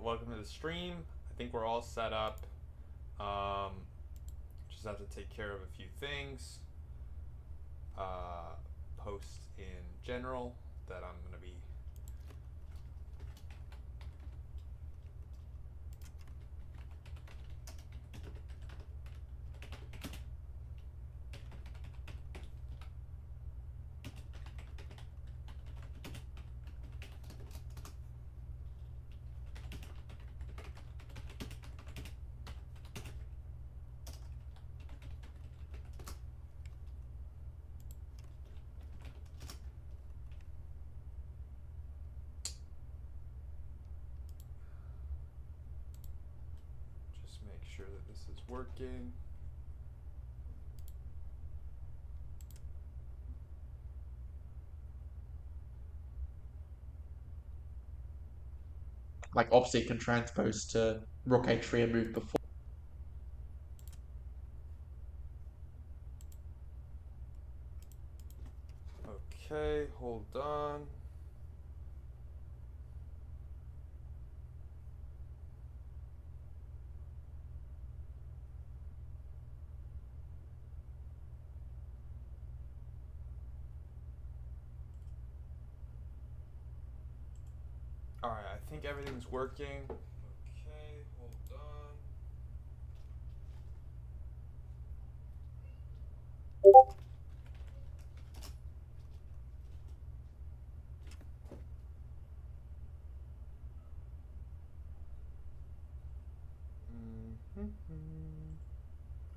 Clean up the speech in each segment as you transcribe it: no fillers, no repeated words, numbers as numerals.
welcome to the stream. I think we're all set up. Just have to take care of a few things. Posts in general that I'm going to be just make sure that this is working. Like obviously it can transpose to rook h3 and move before. Okay, hold on. Alright, I think everything's working. Okay, hold on.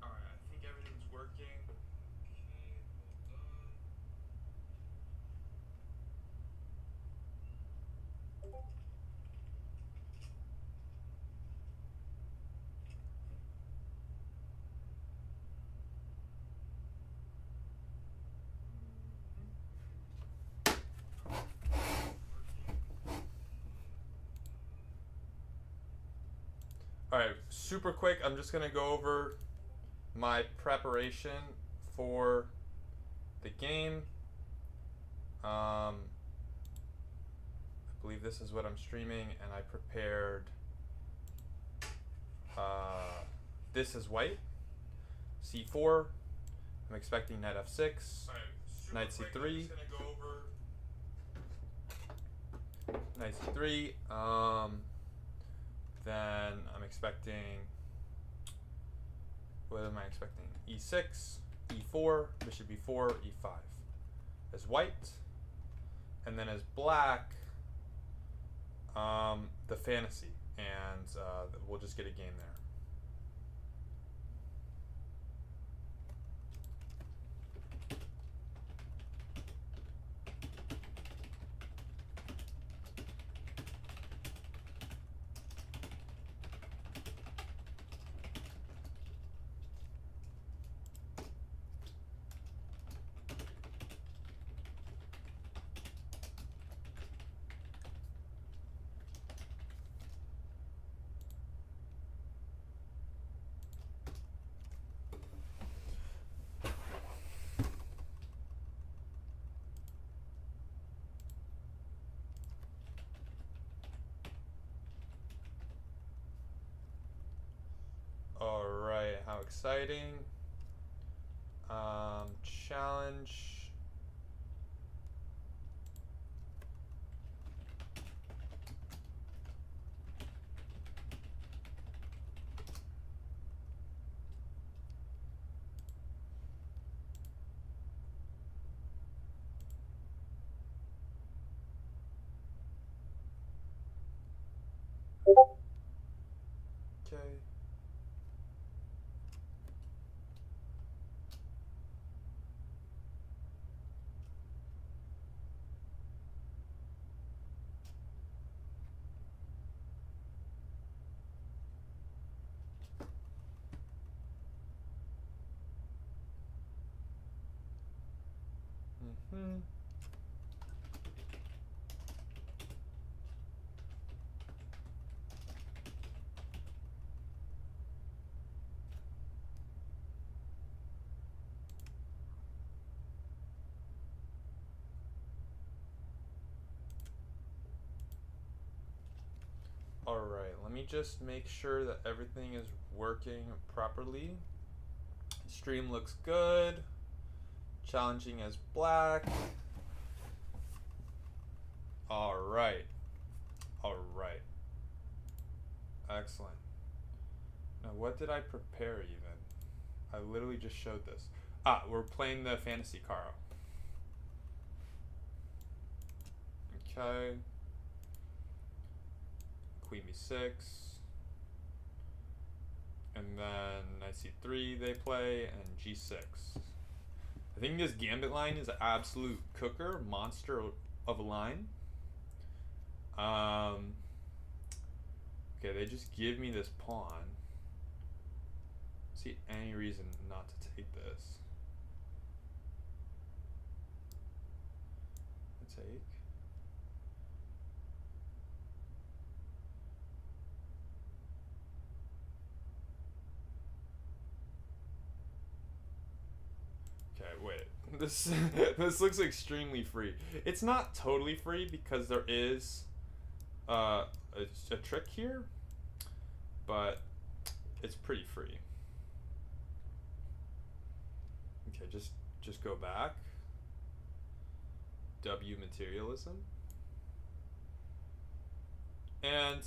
Alright, I think everything's working. Okay, hold on. Alright, super quick, I'm just going to go over my preparation for the game. I believe this is what I'm streaming, and I prepared this is white, c4. I'm expecting knight f6, knight c3, knight c3. Then I'm expecting, what am I expecting? e6, e4, bishop e4, e5 as white. And then as black, the fantasy. And we'll just get a game there. Alright, how exciting. Challenge. Okay. Mm-hmm. Alright, let me just make sure that everything is working properly. Stream looks good. Challenging as black. Alright. Alright. Excellent. Now, what did I prepare even? I literally just showed this. Ah, we're playing the fantasy caro. Okay. Queen b6. And then knight c3 they play, and g6. I think this gambit line is an absolute cooker, monster of a line. Okay, they just give me this pawn. See any reason not to take this. Take. Okay, wait. This this looks extremely free. It's not totally free because there is a trick here, but it's pretty free. Okay, just go back. W materialism. And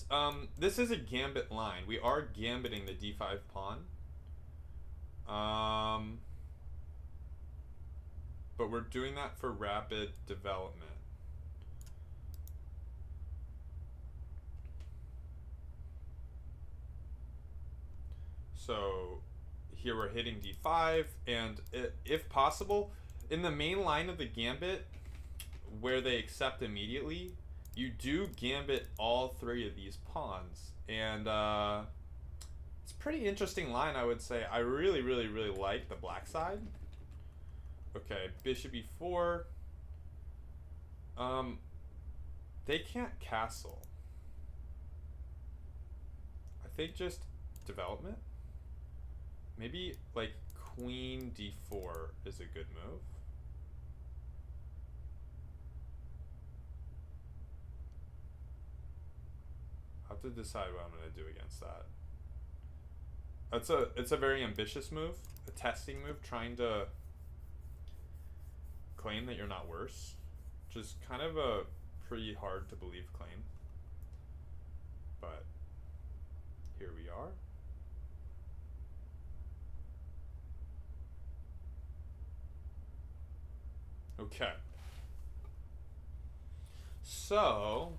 this is a gambit line. We are gambiting the d5 pawn. But we're doing that for rapid development. So here we're hitting d5, and if possible, in the main line of the gambit, where they accept immediately, you do gambit all three of these pawns. And it's a pretty interesting line, I would say. I really, really, really like the black side. Okay, bishop e4. They can't castle. I think just development. Maybe like queen d4 is a good move. I have to decide what I'm gonna do against that. It's a very ambitious move, a testing move, trying to claim that you're not worse, which is kind of a pretty hard to believe claim. But here we are. Okay. So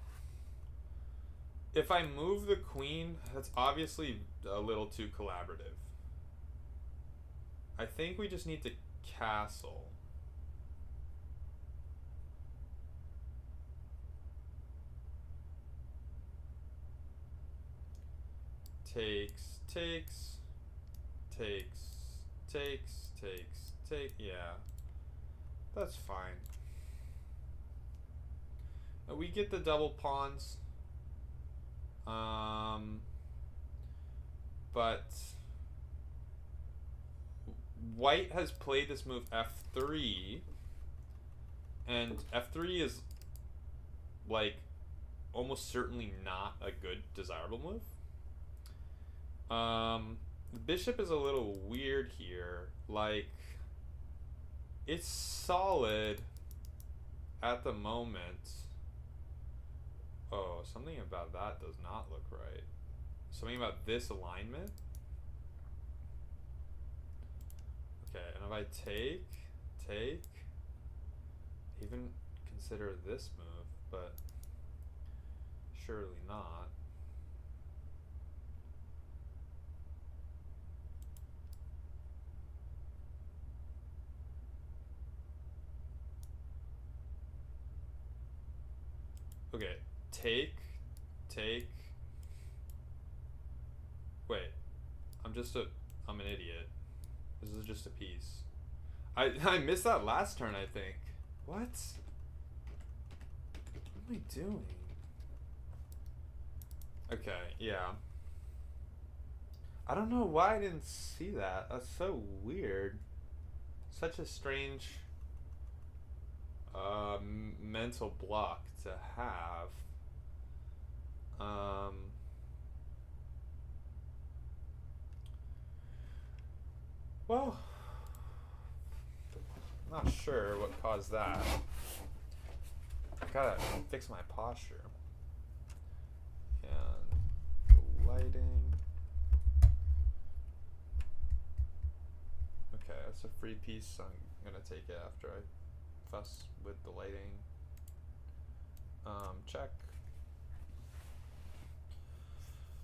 if I move the queen, that's obviously a little too collaborative. I think we just need to castle. Takes, takes, takes, takes, take, yeah. That's fine. We get the double pawns. But white has played this move f3, and f3 is like almost certainly not a good desirable move. The bishop is a little weird here. Like, it's solid at the moment. Oh, something about that does not look right. Something about this alignment. Okay, and if I take, even consider this move, but surely not. Okay, take. Wait, I'm an idiot. This is just a piece. I missed that last turn, I think. What? What am I doing? Okay, yeah. I don't know why I didn't see that. That's so weird. Such a strange mental block to have. Well, not sure what caused that. Gotta fix my posture. And the lighting. Okay, that's a free piece, so I'm gonna take it after I fuss with the lighting. Check.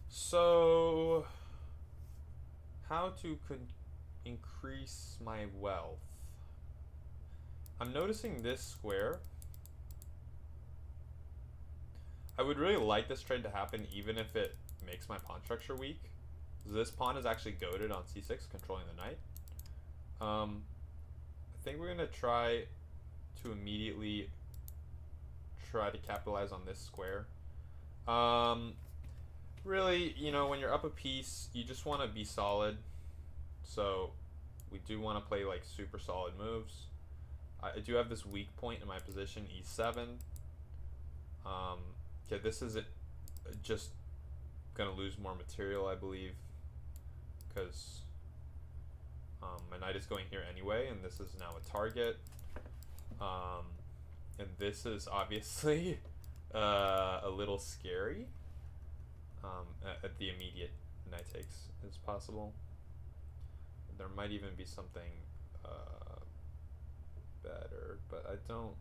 So, how to increase my wealth? I'm noticing this square. I would really like this trade to happen even if it makes my pawn structure weak. This pawn is actually goaded on c6, controlling the knight. I think we're going to try to immediately try to capitalize on this square. Really, you know, when you're up a piece, you just want to be solid. So we do want to play like super solid moves. I do have this weak point in my position, e7. Okay, this is just gonna lose more material, I believe, because my knight is going here anyway, and this is now a target. And this is obviously a little scary. At the immediate knight takes is possible. There might even be something better, but I don't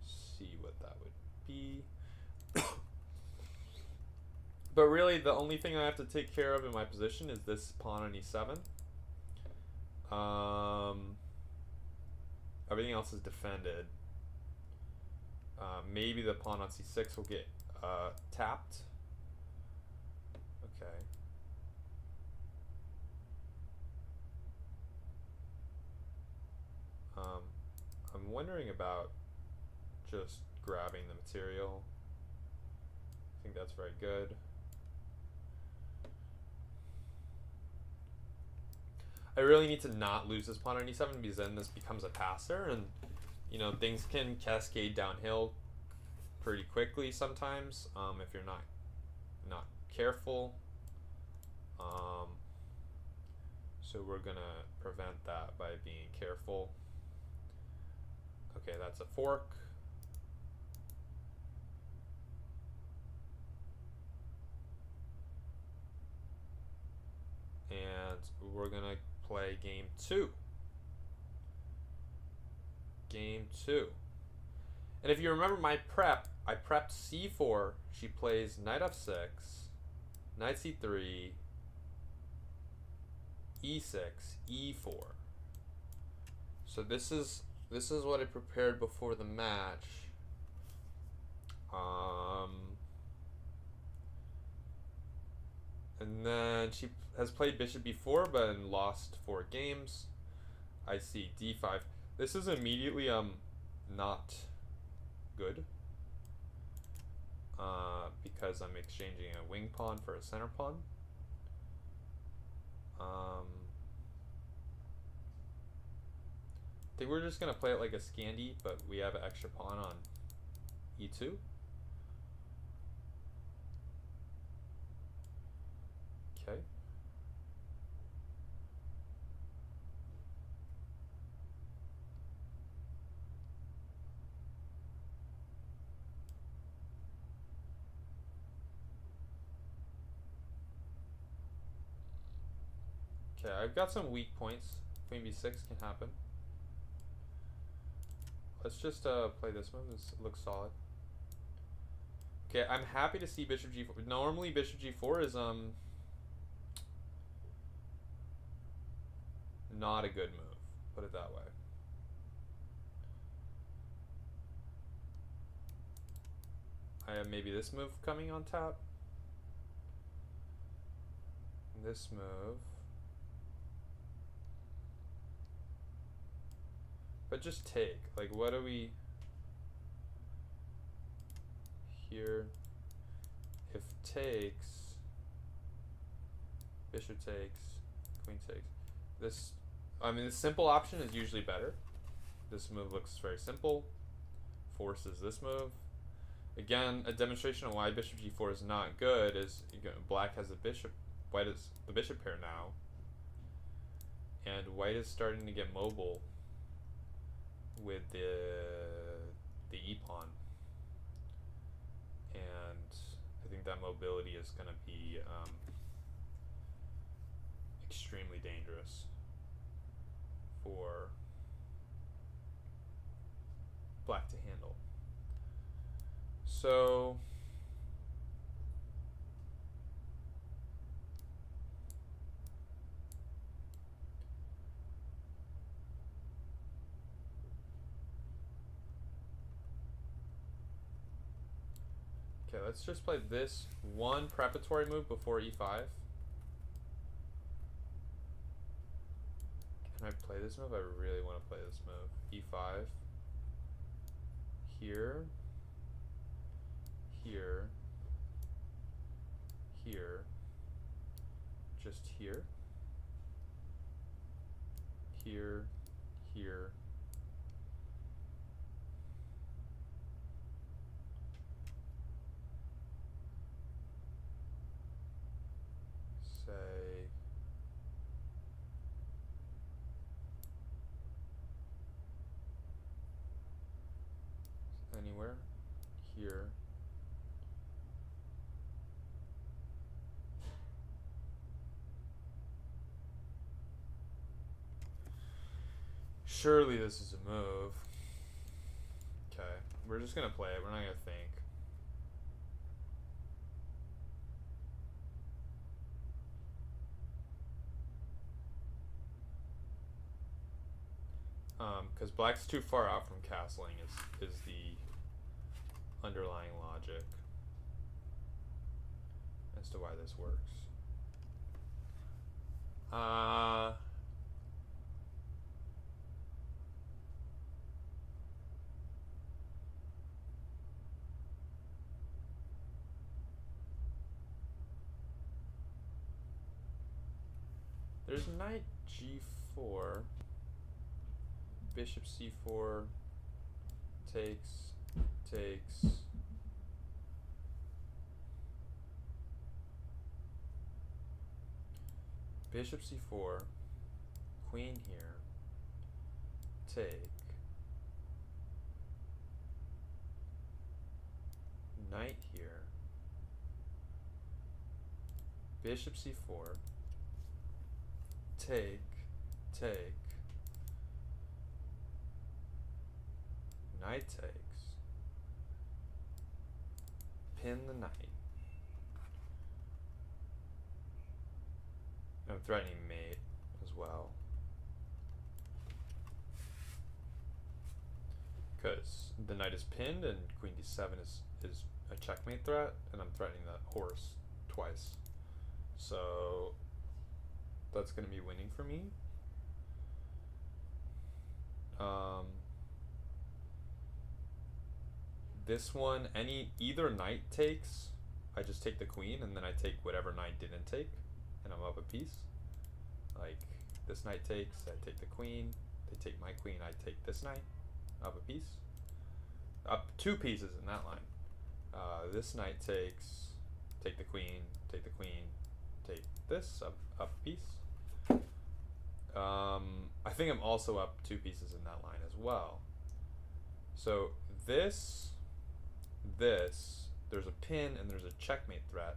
see what that would be. But really, the only thing I have to take care of in my position is this pawn on e7. Everything else is defended. Maybe the pawn on c6 will get tapped. Okay. I'm wondering about just grabbing the material. I think that's very good. I really need to not lose this pawn on e7 because then this becomes a passer, and you know, things can cascade downhill pretty quickly sometimes if you're not careful. So we're gonna prevent that by being careful. Okay, that's a fork. And we're gonna play game 2. Game 2. And if you remember my prep, I prepped c4. She plays knight f6, knight c3, e6, e4. So this is what I prepared before the match. And then she has played bishop b4 but lost 4 games. I see d5. This is immediately not good because I'm exchanging a wing pawn for a center pawn. I think we're just gonna play it like a Scandi, but we have an extra pawn on e2. Okay. Okay, I've got some weak points. Queen b6 can happen. Let's just play this move. This looks solid. Okay, I'm happy to see bishop g4. Normally bishop g4 is not a good move, put it that way. I have maybe this move coming on top. This move. But just take. Like, what do we... Here. If takes... Bishop takes. Queen takes. This... I mean, the simple option is usually better. This move looks very simple. Forces this move. Again, a demonstration of why bishop g4 is not good is black has the bishop, white has the bishop pair now. And white is starting to get mobile with the e-pawn. And I think that mobility is going to be extremely dangerous for black to handle. So okay, let's just play this one preparatory move before e5. Can I play this move? I really want to play this move. e5. Here. Here. Here. Just here. Here. Here. Say anywhere. Here. Surely this is a move. Okay, we're just gonna play it. We're not gonna think. Because black's too far out from castling is the underlying logic as to why this works. There's knight g4, bishop c4, takes, bishop c4, queen here, take, knight here, bishop c4, take, knight takes, pin the knight. I'm threatening mate as well, because the knight is pinned and queen d7 is a checkmate threat, and I'm threatening that horse twice. So that's going to be winning for me. This one, either knight takes, I just take the queen, and then I take whatever knight didn't take, and I'm up a piece. Like, this knight takes, I take the queen, they take my queen, I take this knight, up a piece. Up 2 pieces in that line. This knight takes, take the queen, take this, up a piece. I think I'm also up 2 pieces in that line as well. So this, there's a pin and there's a checkmate threat.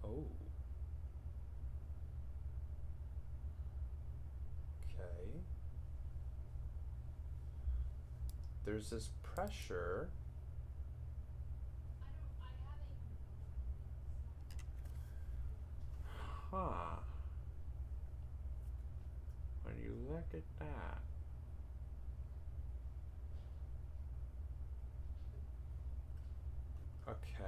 Oh. Okay. There's this pressure. Huh. When you look at that. Okay.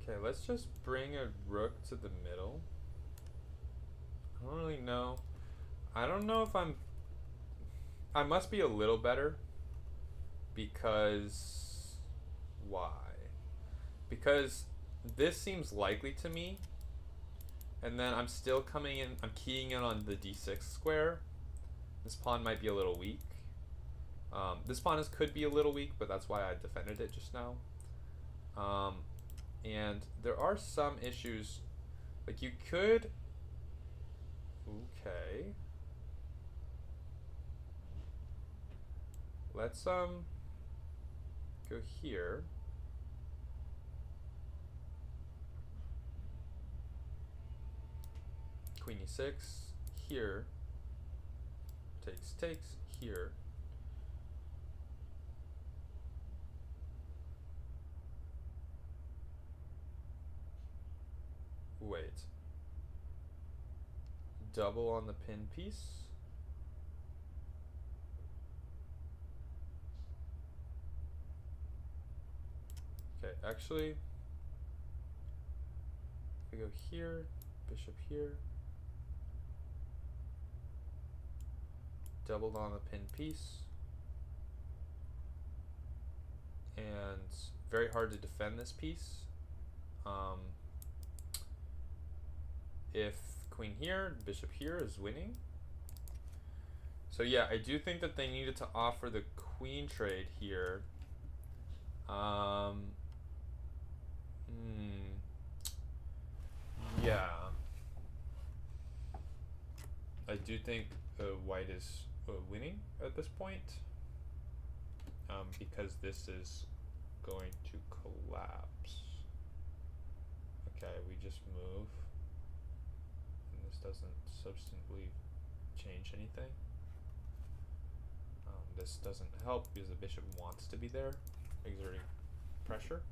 Okay, let's just bring a rook to the middle. I don't really know. I don't know if I must be a little better, because why? Because this seems likely to me, and then I'm still coming in, I'm keying in on the d6 square. This pawn might be a little weak, This pawn could be a little weak, but that's why I defended it just now. And there are some issues, like you could, okay. Let's go here. Queen e6 here. Takes here. Wait. Double on the pin piece. Okay, actually, we go here, bishop here. Doubled on the pin piece. And very hard to defend this piece. If queen here, bishop here is winning. So yeah, I do think that they needed to offer the queen trade here. Yeah. I do think white is winning at this point. Because this is going to collapse. Okay, we just move. And this doesn't substantively change anything. This doesn't help because the bishop wants to be there, exerting pressure.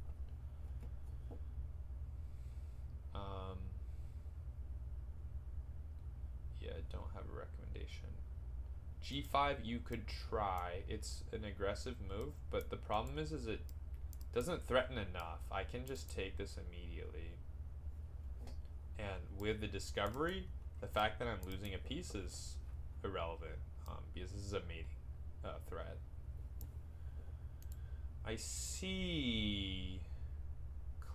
Yeah, I don't have a recommendation. G5 you could try. It's an aggressive move, but the problem is it doesn't threaten enough. I can just take this immediately. And with the discovery, the fact that I'm losing a piece is irrelevant, because this is a mating threat. I see.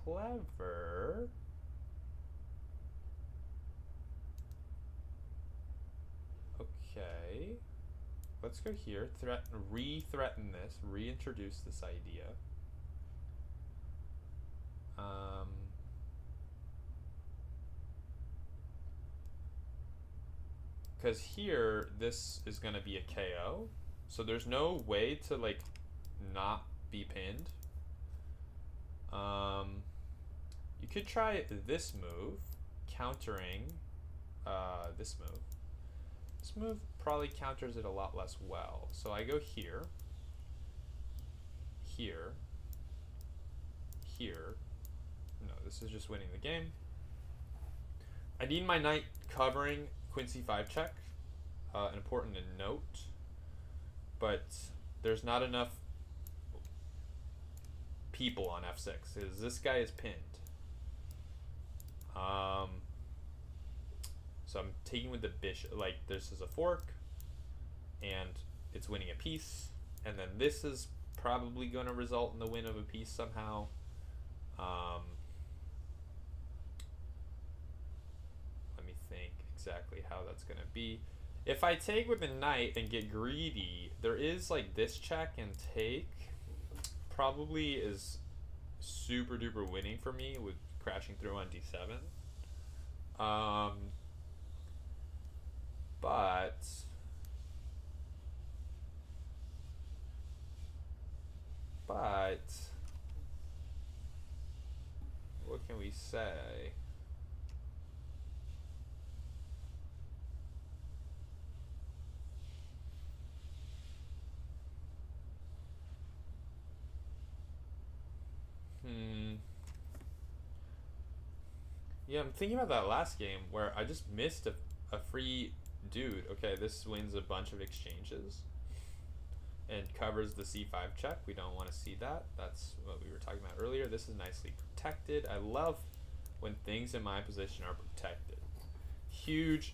Clever. Okay. Let's go here. Re-threaten this. Reintroduce this idea. Because here, this is going to be a KO. So there's no way to, like, not be pinned. You could try this move, countering this move. This move probably counters it a lot less well. So I go here, here, here. No, this is just winning the game. I need my knight covering Queen c5 check. Important to note. But there's not enough people on f6 because this guy is pinned. So I'm taking with the bishop. Like, this is a fork, and it's winning a piece, and then this is probably going to result in the win of a piece somehow. Let me think exactly how that's going to be. If I take with the knight and get greedy, there is like this check and take probably is super duper winning for me with crashing through on d7. But what can we say? Yeah, I'm thinking about that last game where I just missed a free dude. Okay, this wins a bunch of exchanges and covers the c5 check. We don't want to see that. That's what we were talking about earlier. This is nicely protected. I love when things in my position are protected. Huge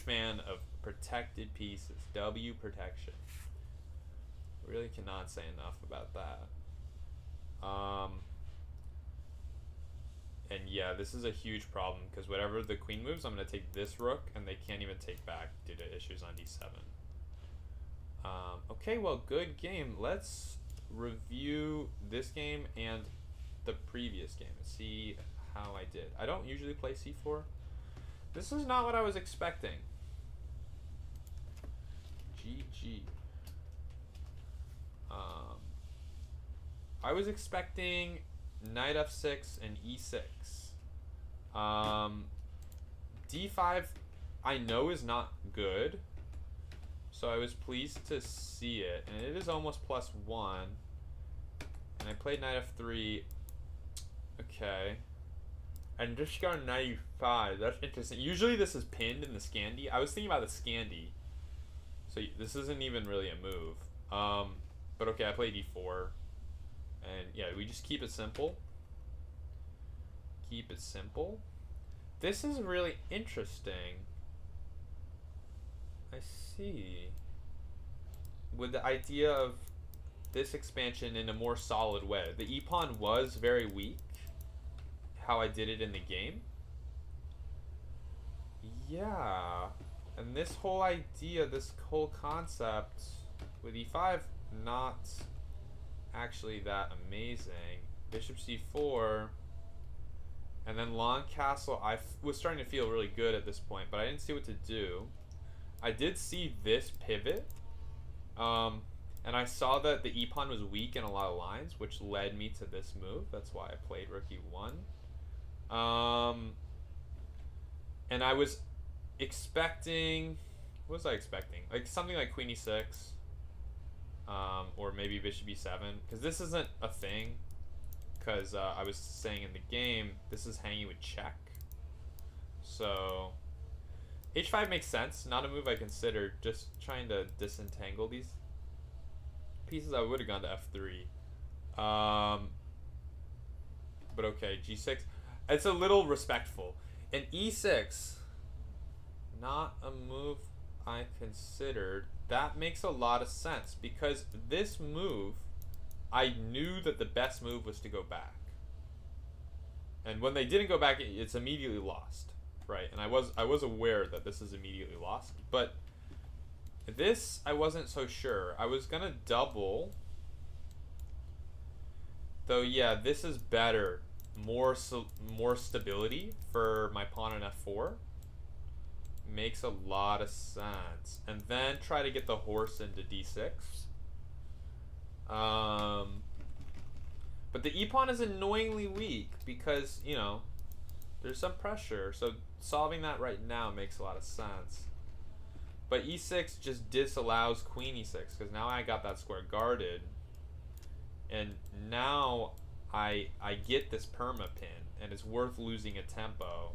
fan of protected pieces. W protection. Really cannot say enough about that. And yeah, this is a huge problem because whatever the queen moves, I'm going to take this rook, and they can't even take back due to issues on d7. Okay, well, good game. Let's review this game and the previous game and see how I did. I don't usually play c4. This is not what I was expecting. GG. I was expecting knight f6 and e6. D5 I know is not good, so I was pleased to see it, and it is almost +1. And I played knight f3. Okay. And just got knight e5. That's interesting. Usually this is pinned in the Scandi. I was thinking about the Scandi, so this isn't even really a move. But okay, I played e4. And yeah, we just keep it simple. Keep it simple. This is really interesting. I see. With the idea of this expansion in a more solid way. The e-pawn was very weak, how I did it in the game. Yeah. And this whole idea, this whole concept with e5, not actually that amazing. Bishop c4, and then long castle. I was starting to feel really good at this point, but I didn't see what to do. I did see this pivot, and I saw that the e-pawn was weak in a lot of lines, which led me to this move. That's why I played rook e1. And I was expecting, what was I expecting? Like something like queen e6. Or maybe bishop e7, because this isn't a thing, because I was saying in the game, this is hanging with check. So h5 makes sense, not a move I considered, just trying to disentangle these pieces. I would have gone to f3. But okay, g6. It's a little respectful. And e6, not a move I considered. That makes a lot of sense, because this move, I knew that the best move was to go back. And when they didn't go back, it's immediately lost, right? And I was aware that this is immediately lost, but this I wasn't so sure. I was gonna double, though. Yeah, this is better, more stability for my pawn on f4. Makes a lot of sense. And then try to get the horse into d6. But the e-pawn is annoyingly weak because, you know, there's some pressure. So solving that right now makes a lot of sense. But e6 just disallows queen e6, because now I got that square guarded. And now I get this perma pin, and it's worth losing a tempo.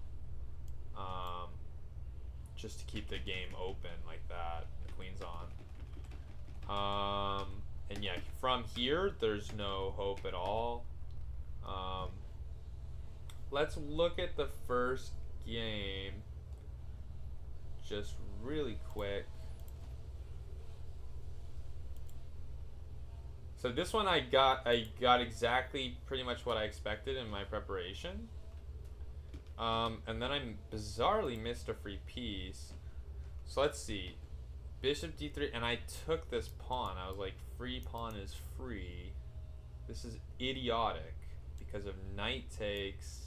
Just to keep the game open like that. The queen's on. And yeah, from here, there's no hope at all. Let's look at the first game just really quick. So this one I got exactly pretty much what I expected in my preparation. And then I bizarrely missed a free piece. So let's see. Bishop d3, and I took this pawn. I was like, free pawn is free. This is idiotic because of knight takes,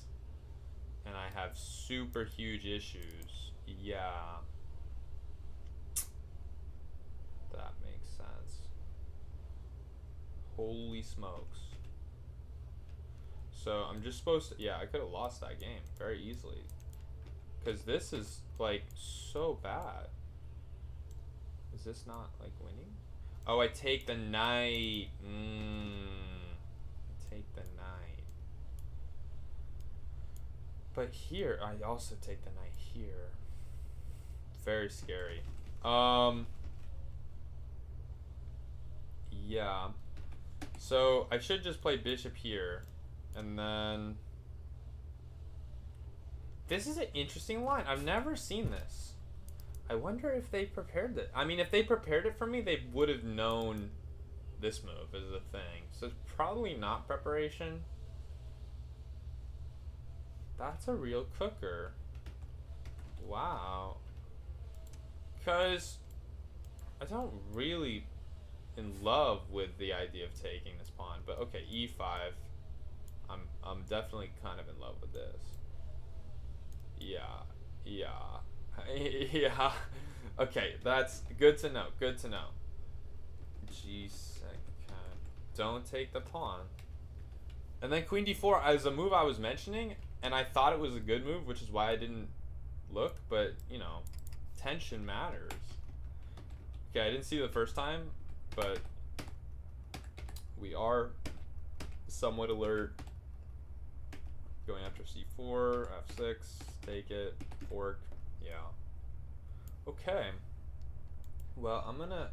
and I have super huge issues. Yeah. That makes sense. Holy smokes. So I'm just supposed to, yeah, I could have lost that game very easily, because this is like so bad. Is this not like winning? Oh, I take the knight. I take the knight. But here, I also take the knight here. Very scary. Yeah. So I should just play bishop here. And then this is an interesting line. I've never seen this. I wonder if they prepared it. I mean, if they prepared it for me, they would have known this move is a thing. So it's probably not preparation. That's a real cooker. Wow. Because I don't really in love with the idea of taking this pawn, but okay, e5. I'm definitely kind of in love with this. Yeah, yeah. Okay, that's good to know. Good to know. G6. Okay. Don't take the pawn. And then queen d4 as a move I was mentioning, and I thought it was a good move, which is why I didn't look. But you know, tension matters. Okay, I didn't see the first time, but we are somewhat alert. Going after c4, f6, take it, fork, yeah. Okay. Well, I'm gonna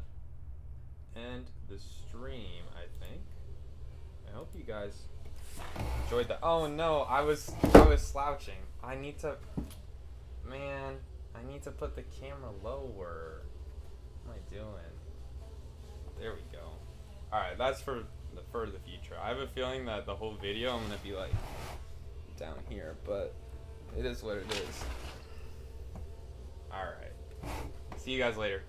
end the stream, I think. I hope you guys enjoyed that. Oh no, I was slouching. I need to, man, I need to put the camera lower. What am I doing? There we go. Alright, that's for the future. I have a feeling that the whole video I'm gonna be like down here, but it is what it is. Alright. See you guys later.